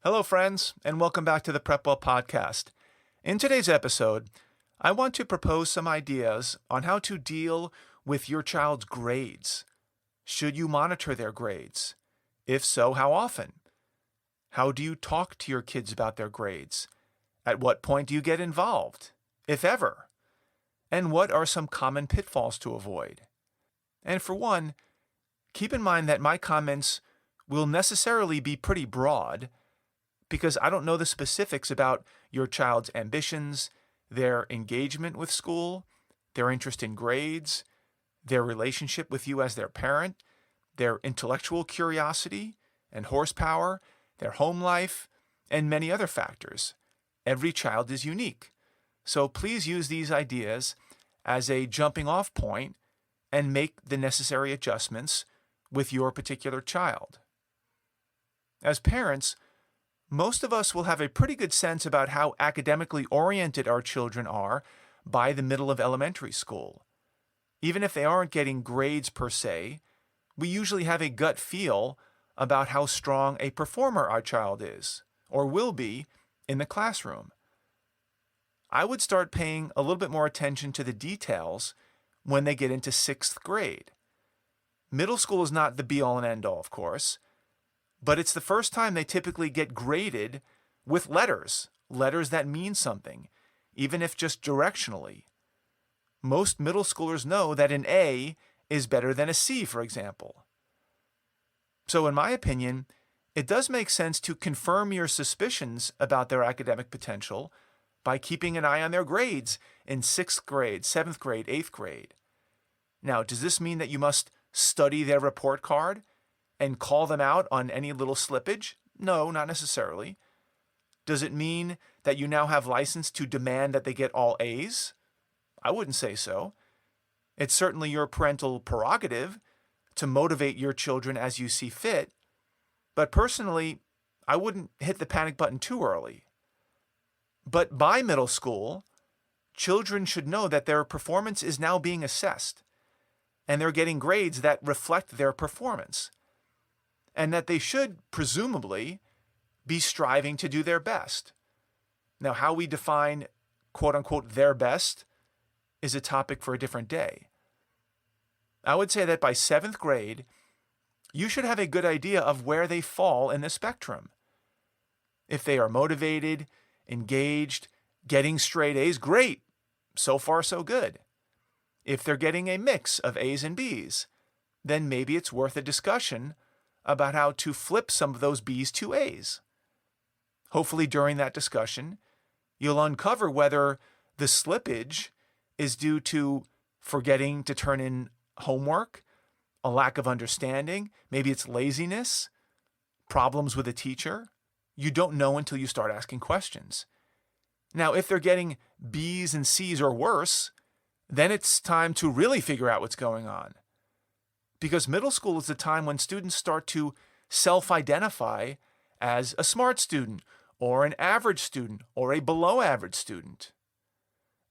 Hello, friends, and welcome back to the PrepWell podcast. In today's episode, I want to propose some ideas on how to deal with your child's grades. Should you monitor their grades? If so, how often? How do you talk to your kids about their grades? At what point do you get involved, if ever? And what are some common pitfalls to avoid? And for one, keep in mind that my comments will necessarily be pretty broad because I don't know the specifics about your child's ambitions, their engagement with school, their interest in grades, their relationship with you as their parent, their intellectual curiosity and horsepower, their home life, and many other factors. Every child is unique. So please use these ideas as a jumping off point and make the necessary adjustments with your particular child. As parents, most of us will have a pretty good sense about how academically oriented our children are by the middle of elementary school. Even if they aren't getting grades per se, we usually have a gut feel about how strong a performer our child is, or will be, in the classroom. I would start paying a little bit more attention to the details when they get into 6th grade. Middle school is not the be-all and end-all, of course, but it's the first time they typically get graded with letters that mean something, even if just directionally. Most middle schoolers know that an A is better than a C, for example. So in my opinion, it does make sense to confirm your suspicions about their academic potential by keeping an eye on their grades in 6th grade, 7th grade, 8th grade. Now, does this mean that you must study their report card and call them out on any little slippage? No, not necessarily. Does it mean that you now have license to demand that they get all A's? I wouldn't say so. It's certainly your parental prerogative to motivate your children as you see fit, but personally, I wouldn't hit the panic button too early. But by middle school, children should know that their performance is now being assessed, and they're getting grades that reflect their performance, and that they should, presumably, be striving to do their best. Now, how we define, quote-unquote, their best is a topic for a different day. I would say that by 7th grade, you should have a good idea of where they fall in the spectrum. If they are motivated, engaged, getting straight A's, great. So far, so good. If they're getting a mix of A's and B's, then maybe it's worth a discussion about how to flip some of those B's to A's. Hopefully during that discussion, you'll uncover whether the slippage is due to forgetting to turn in homework, a lack of understanding, maybe it's laziness, problems with a teacher. You don't know until you start asking questions. Now, if they're getting B's and C's or worse, then it's time to really figure out what's going on. Because middle school is the time when students start to self-identify as a smart student, or an average student, or a below average student.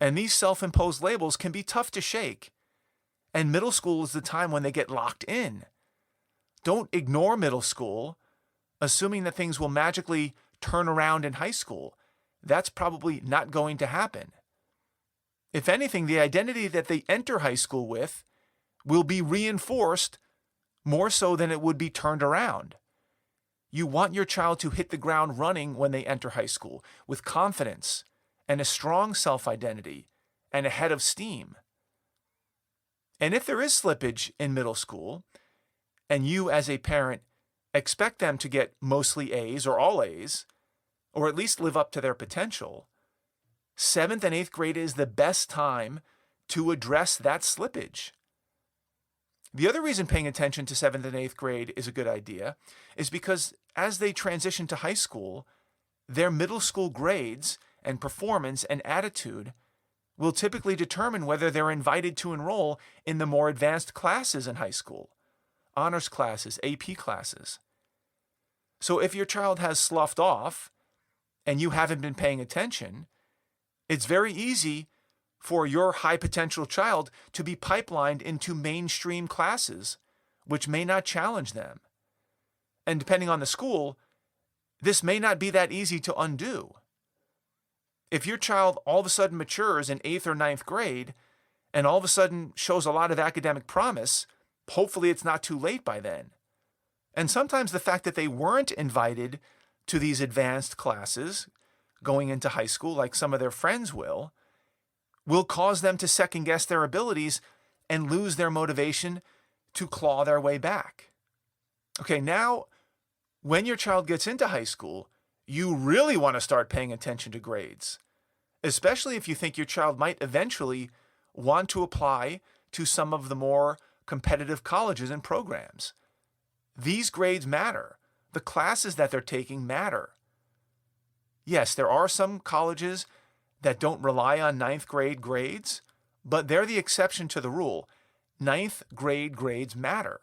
And these self-imposed labels can be tough to shake. And middle school is the time when they get locked in. Don't ignore middle school, assuming that things will magically turn around in high school. That's probably not going to happen. If anything, the identity that they enter high school with will be reinforced more so than it would be turned around. You want your child to hit the ground running when they enter high school with confidence and a strong self-identity and a head of steam. And if there is slippage in middle school, and you as a parent expect them to get mostly A's or all A's, or at least live up to their potential, 7th and 8th grade is the best time to address that slippage. The other reason paying attention to 7th and 8th grade is a good idea is because as they transition to high school, their middle school grades and performance and attitude will typically determine whether they're invited to enroll in the more advanced classes in high school, honors classes, AP classes. So if your child has sloughed off and you haven't been paying attention, it's very easy for your high potential child to be pipelined into mainstream classes, which may not challenge them. And depending on the school, this may not be that easy to undo. If your child all of a sudden matures in 8th or ninth grade and all of a sudden shows a lot of academic promise, hopefully it's not too late by then. And sometimes the fact that they weren't invited to these advanced classes going into high school, like some of their friends will cause them to second guess their abilities and lose their motivation to claw their way back. Okay, now, when your child gets into high school, you really want to start paying attention to grades, especially if you think your child might eventually want to apply to some of the more competitive colleges and programs. These grades matter. The classes that they're taking matter. Yes, there are some colleges that don't rely on ninth grade grades, but they're the exception to the rule. Ninth grade grades matter.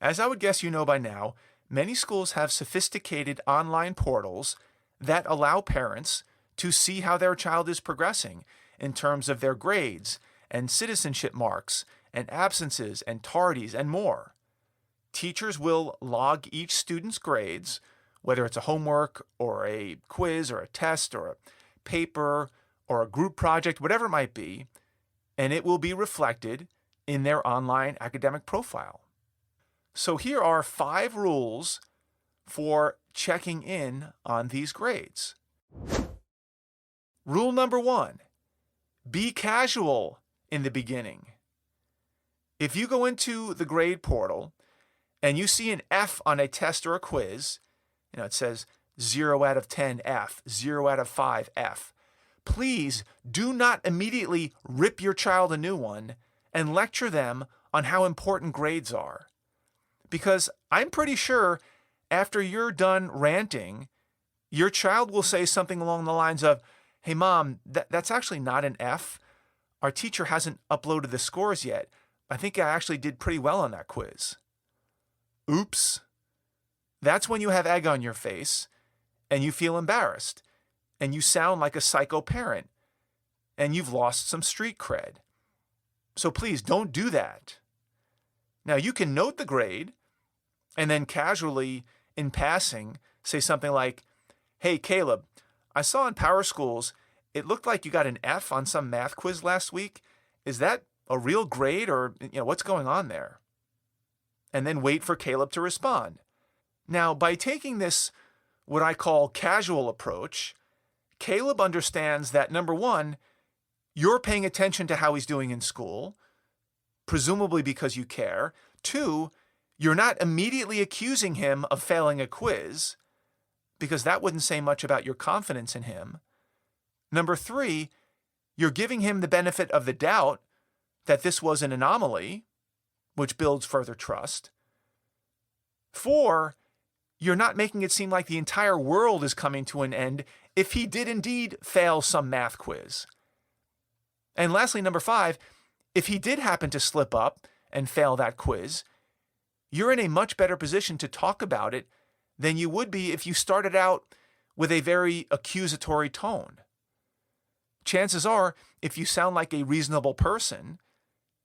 As I would guess you know by now, many schools have sophisticated online portals that allow parents to see how their child is progressing in terms of their grades and citizenship marks and absences and tardies and more. Teachers will log each student's grades, whether it's a homework or a quiz or a test or a paper or a group project, whatever it might be, and it will be reflected in their online academic profile. So here are 5 rules for checking in on these grades. Rule number 1, be casual in the beginning. If you go into the grade portal and you see an F on a test or a quiz, it says 0 out of 10 F, 0 out of 5 F. Please do not immediately rip your child a new one and lecture them on how important grades are. Because I'm pretty sure after you're done ranting, your child will say something along the lines of, "Hey mom, that's actually not an F. Our teacher hasn't uploaded the scores yet. I think I actually did pretty well on that quiz." Oops. That's when you have egg on your face and you feel embarrassed and you sound like a psycho parent and you've lost some street cred. So please don't do that. Now you can note the grade and then casually in passing say something like, "Hey Caleb, I saw in Power Schools it looked like you got an F on some math quiz last week. Is that a real grade or what's going on there?" And then wait for Caleb to respond. Now, by taking this, what I call casual approach, Caleb understands that, number 1, you're paying attention to how he's doing in school, presumably because you care. 2, you're not immediately accusing him of failing a quiz, because that wouldn't say much about your confidence in him. Number 3, you're giving him the benefit of the doubt that this was an anomaly, which builds further trust. 4, you're not making it seem like the entire world is coming to an end if he did indeed fail some math quiz. And lastly, number 5, if he did happen to slip up and fail that quiz, you're in a much better position to talk about it than you would be if you started out with a very accusatory tone. Chances are, if you sound like a reasonable person,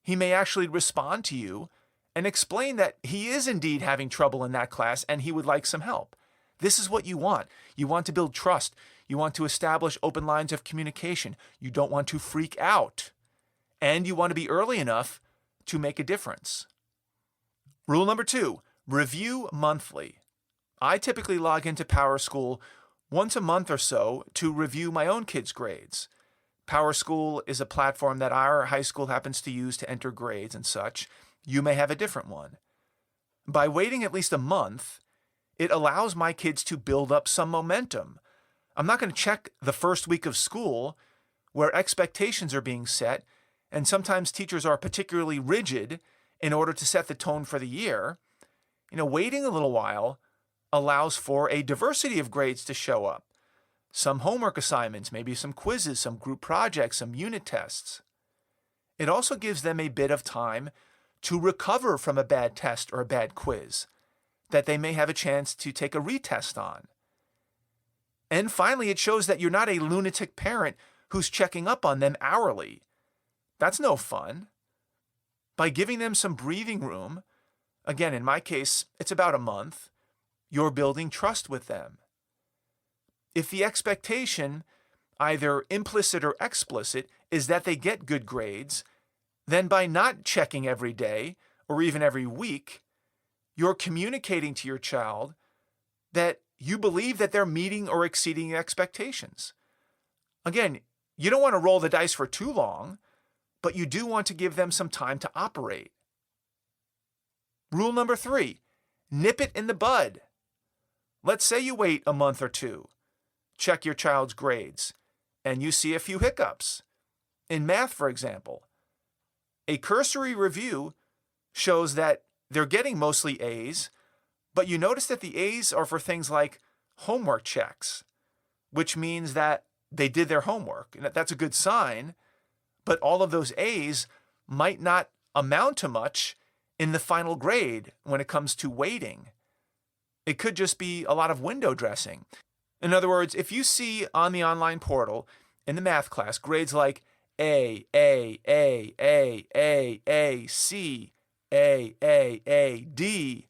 he may actually respond to you and explain that he is indeed having trouble in that class and he would like some help. This is what you want. You want to build trust. You want to establish open lines of communication. You don't want to freak out. And you want to be early enough to make a difference. Rule number 2, review monthly. I typically log into Power School once a month or so to review my own kids' grades. Power School is a platform that our high school happens to use to enter grades and such. You may have a different one. By waiting at least a month, it allows my kids to build up some momentum. I'm not going to check the first week of school where expectations are being set, and sometimes teachers are particularly rigid in order to set the tone for the year. Waiting a little while allows for a diversity of grades to show up. Some homework assignments, maybe some quizzes, some group projects, some unit tests. It also gives them a bit of time to recover from a bad test or a bad quiz that they may have a chance to take a retest on. And finally, it shows that you're not a lunatic parent who's checking up on them hourly. That's no fun. By giving them some breathing room, again, in my case, it's about a month, you're building trust with them. If the expectation, either implicit or explicit, is that they get good grades, then by not checking every day or even every week, you're communicating to your child that you believe that they're meeting or exceeding expectations. Again, you don't want to roll the dice for too long, but you do want to give them some time to operate. Rule number 3, nip it in the bud. Let's say you wait a month or two, check your child's grades, and you see a few hiccups. In math, for example, a cursory review shows that they're getting mostly A's, but you notice that the A's are for things like homework checks, which means that they did their homework. And that's a good sign, but all of those A's might not amount to much in the final grade when it comes to weighting. It could just be a lot of window dressing. In other words, if you see on the online portal in the math class grades like A, C, D,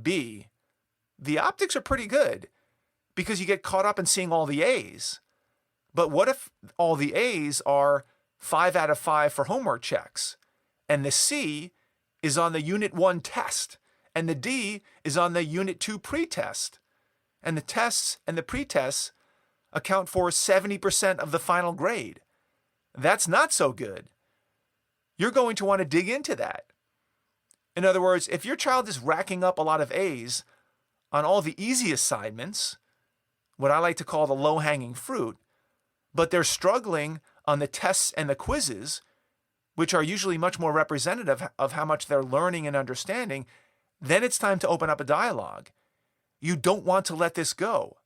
B, the optics are pretty good because you get caught up in seeing all the A's. But what if all the A's are 5 out of 5 for homework checks, and the C is on the Unit 1 test, and the D is on the Unit 2 pretest, and the tests and the pretests account for 70% of the final grade? That's not so good. You're going to want to dig into that. In other words, if your child is racking up a lot of A's on all the easy assignments, what I like to call the low-hanging fruit, but they're struggling on the tests and the quizzes, which are usually much more representative of how much they're learning and understanding, then it's time to open up a dialogue. You don't want to let this go.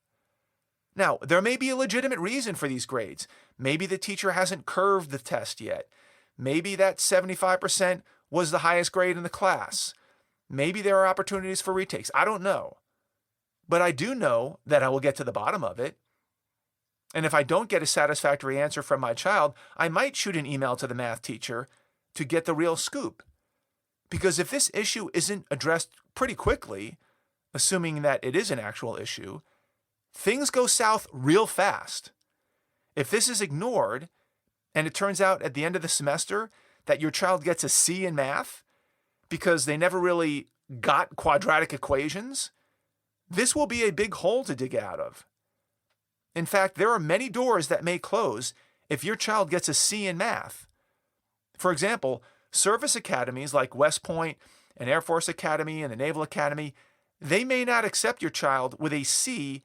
Now, there may be a legitimate reason for these grades. Maybe the teacher hasn't curved the test yet. Maybe that 75% was the highest grade in the class. Maybe there are opportunities for retakes. I don't know. But I do know that I will get to the bottom of it. And if I don't get a satisfactory answer from my child, I might shoot an email to the math teacher to get the real scoop. Because if this issue isn't addressed pretty quickly, assuming that it is an actual issue, things go south real fast. If this is ignored, and it turns out at the end of the semester that your child gets a C in math because they never really got quadratic equations, this will be a big hole to dig out of. In fact, there are many doors that may close if your child gets a C in math. For example, service academies like West Point and Air Force Academy and the Naval Academy, they may not accept your child with a C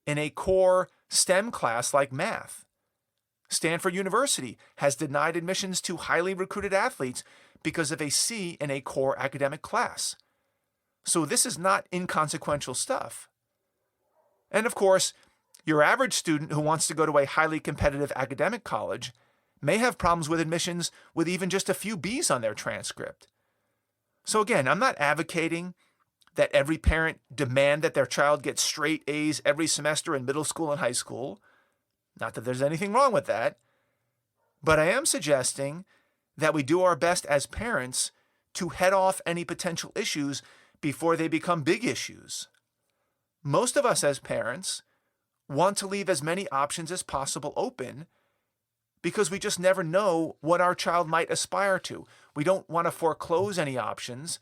in a core STEM class like math. Stanford University has denied admissions to highly recruited athletes because of a C in a core academic class. So this is not inconsequential stuff. And of course, your average student who wants to go to a highly competitive academic college may have problems with admissions with even just a few B's on their transcript. So again, I'm not advocating that every parent demand that their child get straight A's every semester in middle school and high school. Not that there's anything wrong with that. But I am suggesting that we do our best as parents to head off any potential issues before they become big issues. Most of us as parents want to leave as many options as possible open because we just never know what our child might aspire to. We don't want to foreclose any options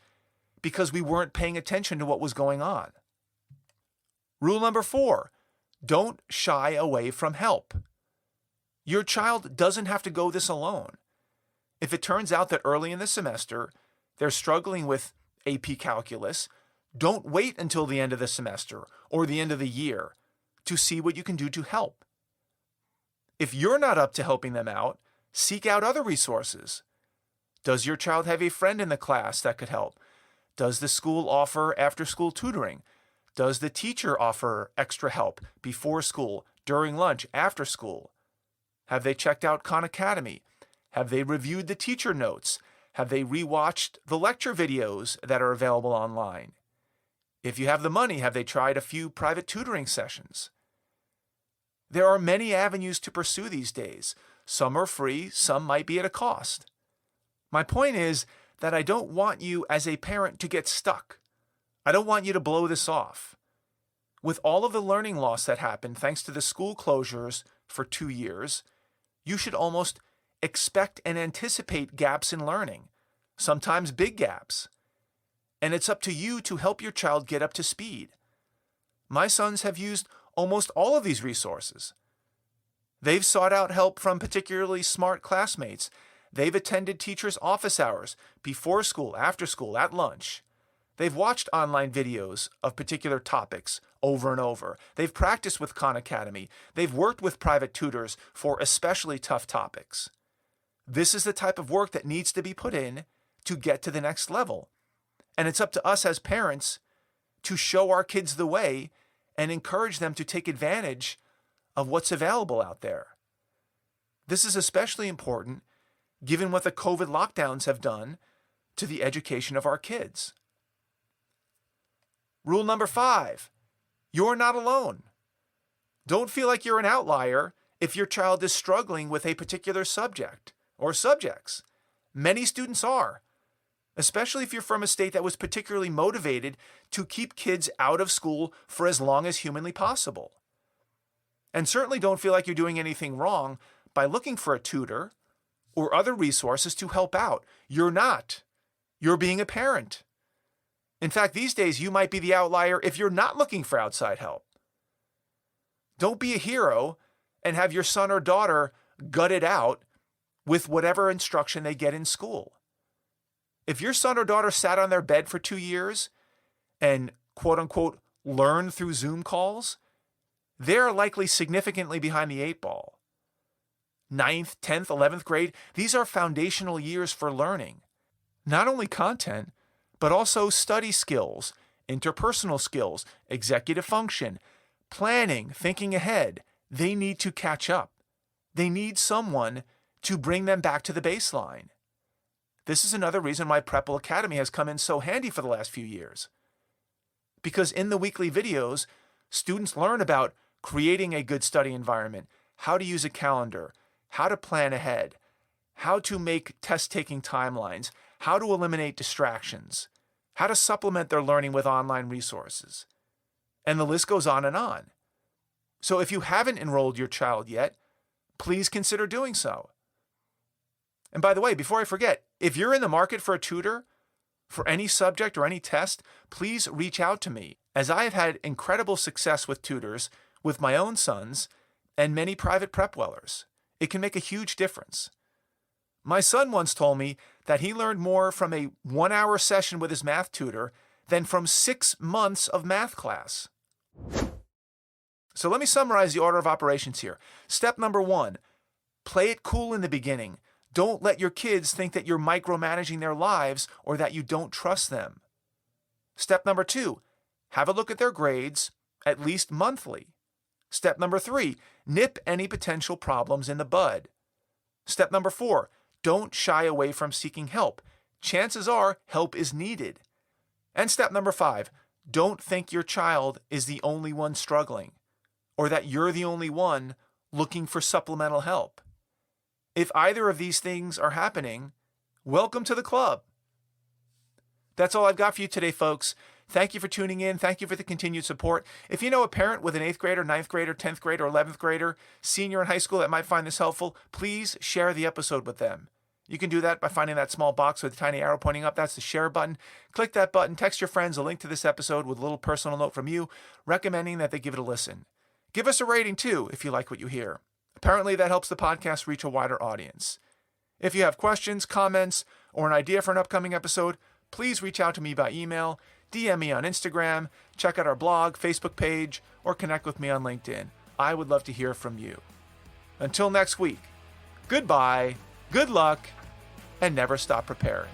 because we weren't paying attention to what was going on. Rule number 4, don't shy away from help. Your child doesn't have to go this alone. If it turns out that early in the semester they're struggling with AP Calculus, don't wait until the end of the semester or the end of the year to see what you can do to help. If you're not up to helping them out, seek out other resources. Does your child have a friend in the class that could help? Does the school offer after-school tutoring? Does the teacher offer extra help before school, during lunch, after school? Have they checked out Khan Academy? Have they reviewed the teacher notes? Have they rewatched the lecture videos that are available online? If you have the money, have they tried a few private tutoring sessions? There are many avenues to pursue these days. Some are free, some might be at a cost. My point is that I don't want you as a parent to get stuck. I don't want you to blow this off. With all of the learning loss that happened thanks to the school closures for 2 years, you should almost expect and anticipate gaps in learning, sometimes big gaps. And it's up to you to help your child get up to speed. My sons have used almost all of these resources. They've sought out help from particularly smart classmates. They've attended teachers' office hours, before school, after school, at lunch. They've watched online videos of particular topics over and over. They've practiced with Khan Academy. They've worked with private tutors for especially tough topics. This is the type of work that needs to be put in to get to the next level. And it's up to us as parents to show our kids the way and encourage them to take advantage of what's available out there. This is especially important given what the COVID lockdowns have done to the education of our kids. Rule number 5, you're not alone. Don't feel like you're an outlier if your child is struggling with a particular subject or subjects. Many students are, especially if you're from a state that was particularly motivated to keep kids out of school for as long as humanly possible. And certainly don't feel like you're doing anything wrong by looking for a tutor or other resources to help out. You're not. You're being a parent. In fact, these days, you might be the outlier if you're not looking for outside help. Don't be a hero and have your son or daughter gut it out with whatever instruction they get in school. If your son or daughter sat on their bed for 2 years and quote unquote learned through Zoom calls, they're likely significantly behind the 8 ball. 9th, 10th, 11th grade, these are foundational years for learning. Not only content, but also study skills, interpersonal skills, executive function, planning, thinking ahead. They need to catch up. They need someone to bring them back to the baseline. This is another reason why PrepWell Academy has come in so handy for the last few years. Because in the weekly videos, students learn about creating a good study environment, how to use a calendar, how to plan ahead, how to make test-taking timelines, how to eliminate distractions, how to supplement their learning with online resources. And the list goes on and on. So if you haven't enrolled your child yet, please consider doing so. And by the way, before I forget, if you're in the market for a tutor for any subject or any test, please reach out to me, as I have had incredible success with tutors with my own sons and many private PrepWellers. It can make a huge difference. My son once told me that he learned more from a 1-hour session with his math tutor than from 6 months of math class. So let me summarize the order of operations here. Step number 1, play it cool in the beginning. Don't let your kids think that you're micromanaging their lives or that you don't trust them. Step number 2, have a look at their grades, at least monthly. Step number 3, nip any potential problems in the bud. Step number 4, don't shy away from seeking help. Chances are help is needed. And step number 5, don't think your child is the only one struggling or that you're the only one looking for supplemental help. If either of these things are happening, welcome to the club. That's all I've got for you today, folks. Thank you for tuning in. Thank you for the continued support. If you know a parent with an 8th grader, 9th grader, 10th grader, 11th grader, senior in high school that might find this helpful, please share the episode with them. You can do that by finding that small box with a tiny arrow pointing up. That's the share button. Click that button, text your friends a link to this episode with a little personal note from you recommending that they give it a listen. Give us a rating too if you like what you hear. Apparently that helps the podcast reach a wider audience. If you have questions, comments, or an idea for an upcoming episode, please reach out to me by email, DM me on Instagram, check out our blog, Facebook page, or connect with me on LinkedIn. I would love to hear from you. Until next week, goodbye, good luck, and never stop preparing.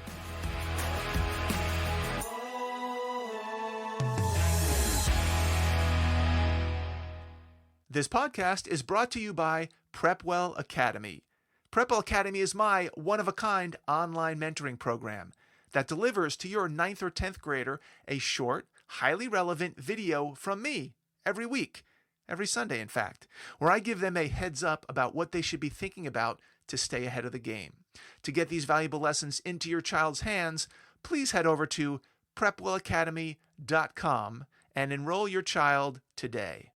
This podcast is brought to you by PrepWell Academy. PrepWell Academy is my one-of-a-kind online mentoring program that delivers to your 9th or 10th grader a short, highly relevant video from me every week, every Sunday in fact, where I give them a heads up about what they should be thinking about to stay ahead of the game. To get these valuable lessons into your child's hands, please head over to PrepWellAcademy.com and enroll your child today.